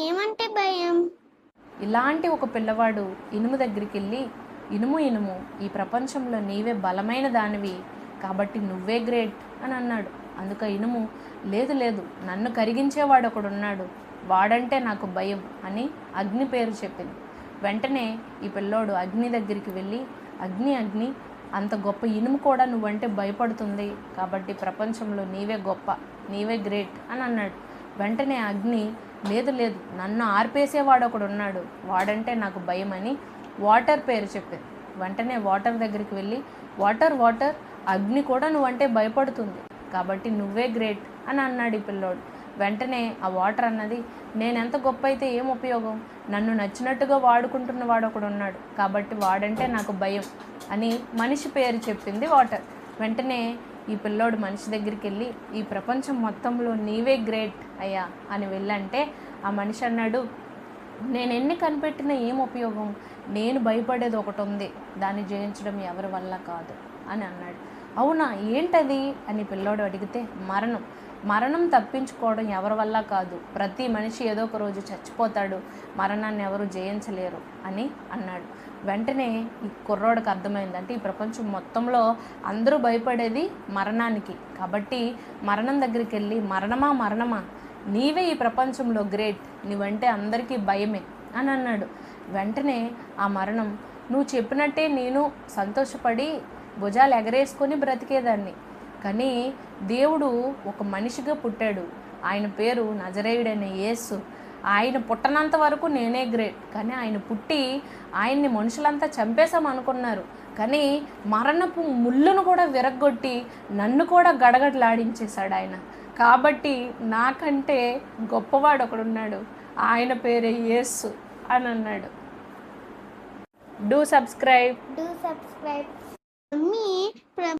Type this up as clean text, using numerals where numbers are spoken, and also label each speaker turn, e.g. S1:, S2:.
S1: ఏమంటే భయం?
S2: ఇలాంటి ఒక పిల్లవాడు ఇనుము దగ్గరికి వెళ్ళి, ఇనుము ఇనుము, ఈ ప్రపంచంలో నీవే బలమైన దానివి కాబట్టి నువ్వే గ్రేట్ అని అన్నాడు. అందుక ఇనుము, లేదు లేదు, నన్ను కరిగించేవాడు ఒకడున్నాడు, వాడంటే నాకు భయం అని అగ్ని పేరు చెప్పింది. వెంటనే ఈ పిల్లోడు అగ్ని దగ్గరికి వెళ్ళి, అగ్ని అగ్ని, అంత గొప్ప ఇనుము కూడా నువ్వంటే భయపడుతుంది కాబట్టి ప్రపంచంలో నీవే గొప్ప, నీవే గ్రేట్ అని అన్నాడు. వెంటనే అగ్ని, లేదు లేదు, నన్ను ఆర్పేసేవాడు ఒకడు ఉన్నాడు, వాడంటే నాకు భయం అని వాటర్ పేరు చెప్పింది. వెంటనే వాటర్ దగ్గరికి వెళ్ళి, వాటర్ వాటర్, అగ్ని కూడా నువ్వంటే భయపడుతుంది కాబట్టి నువ్వే గ్రేట్ అని అన్నాడు ఈ పిల్లోడు. వెంటనే ఆ వాటర్ అన్నది, నేనెంత గొప్ప అయితే ఏం ఉపయోగం, నన్ను నచ్చినట్టుగా వాడుకుంటున్న వాడు ఒకడు ఉన్నాడు కాబట్టి వాడంటే నాకు భయం అని మనిషి పేరు చెప్పింది వాటర్. వెంటనే ఈ పిల్లోడు మనిషి దగ్గరికి వెళ్ళి, ఈ ప్రపంచం మొత్తంలో నీవే గ్రేట్ అయ్యా అని వెళ్ళంటే ఆ మనిషి అన్నాడు, నేను ఎన్ని కనిపెట్టినా ఏం ఉపయోగం, నేను భయపడేది ఒకటి ఉంది, దాన్ని జయించడం ఎవరి వల్ల కాదు అని అన్నాడు. అవునా, ఏంటది అని పిల్లోడు అడిగితే, మరణం తప్పించుకోవడం ఎవరి వల్ల కాదు, ప్రతి మనిషి ఏదో ఒక రోజు చచ్చిపోతాడు, మరణాన్ని ఎవరు జయించలేరు అని అన్నాడు. వెంటనే ఈ కుర్రోడికి అర్థమైంది, అంటే ఈ ప్రపంచం మొత్తంలో అందరూ భయపడేది మరణానికి కాబట్టి మరణం దగ్గరికి వెళ్ళి, మరణమా మరణమా, నీవే ఈ ప్రపంచంలో గ్రేట్, నువ్వంటే అందరికీ భయమే అని అన్నాడు. వెంటనే ఆ మరణం, నువ్వు చెప్పినట్టే నేను సంతోషపడి భుజాలు ఎగరేసుకొని బ్రతికేదాన్ని, కానీ దేవుడు ఒక మనిషిగా పుట్టాడు, ఆయన పేరు నజరేయుడైన యేసు, ఆయన పుట్టనంత వరకు నేనే గ్రేట్, కానీ ఆయన పుట్టి ఆయన్ని మనుషులంతా చంపేశామనుకున్నారు, కానీ మరణపు ముళ్ళను కూడా విరగ్గొట్టి నన్ను కూడా గడగడలాడించేశాడు ఆయన, కాబట్టి నాకంటే గొప్పవాడు ఒకడున్నాడు, ఆయన పేరే యేసు అని అన్నాడు. Do subscribe.
S1: మమ్మీ